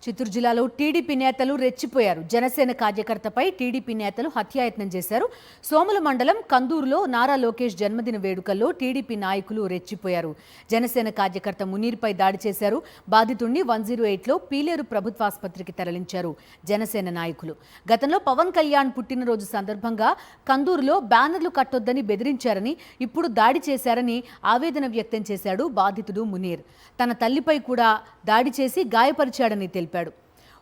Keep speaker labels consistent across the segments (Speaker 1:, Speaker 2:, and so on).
Speaker 1: చిత్తూరు జిల్లాలో టీడీపీ నేతలు రెచ్చిపోయారు. జనసేన కార్యకర్తపై టీడీపీ నేతలు హత్యాయత్నం చేశారు. సోముల మండలం కందూరులో నారా లోకేష్ జన్మదిన వేడుకల్లో టీడీపీ నాయకులు రెచ్చిపోయారు. జనసేన కార్యకర్త మునీర్పై దాడి చేశారు. బాధితుడిని 108లో పీలేరు ప్రభుత్వాసుపత్రికి తరలించారు జనసేన నాయకులు. గతంలో పవన్ కళ్యాణ్ పుట్టినరోజు సందర్భంగా కందూరులో బ్యానర్లు కట్టొద్దని బెదిరించారని, ఇప్పుడు దాడి చేశారని ఆవేదన వ్యక్తం చేశాడు బాధితుడు మునీర్. తన తల్లిపై కూడా దాడి చేసి గాయపరిచాడని తెలిపాడు.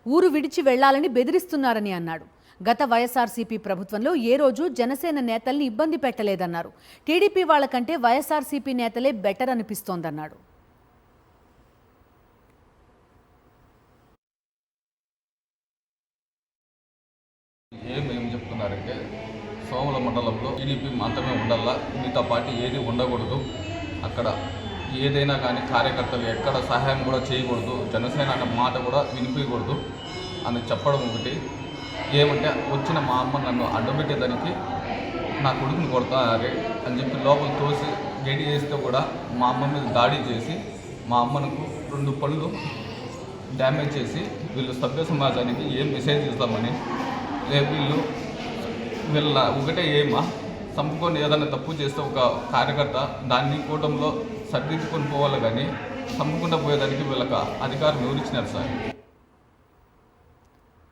Speaker 1: ఊరు విడిచి వెళ్లాలని బెదిరిస్తున్నారని అన్నాడు. గత వైఎస్ఆర్సీపీ ప్రభుత్వంలో ఏ రోజు జనసేన నేతల్ని ఇబ్బంది పెట్టలేదన్నారు. టీడీపీ వాళ్ళకంటే వైఎస్ఆర్సీపీ నేతలే బెటర్ అనిపిస్తోందన్నాడు.
Speaker 2: ఏం చెప్తున్నారంటే సోముల మండలంలో టీడీపీ మాత్రమే ఉండాలా, మిగతా పార్టీ ఏది ఉండకూడదు, అక్కడ ఏదైనా కానీ కార్యకర్తలు ఎక్కడ సహాయం కూడా చేయకూడదు, జనసేన అనే మాట కూడా వినిపించకూడదు అని చెప్పడం ఒకటి. ఏమంటే వచ్చిన మా అమ్మ నన్ను అడ్డుపెట్టేదానికి నా కొడుకుని కొడతారే అని చెప్పి లోపల తోసి గడి చేస్తే కూడా మా అమ్మ మీద దాడి చేసి మా అమ్మకు 2 పళ్ళు డ్యామేజ్ చేసి వీళ్ళు సభ్య సమాజానికి ఏం మెసేజ్ ఇస్తామని, రేపు వీళ్ళ ఒకటే ఏమా చంపుకొని ఏదైనా తప్పు చేస్తే ఒక కార్యకర్త దాన్ని కూటంలో సర్దించుకొని పోవాలి, కానీ చంపుకుండా పోయేదానికి వీళ్ళకి అధికారం ఎవరిచ్చినారు సార్?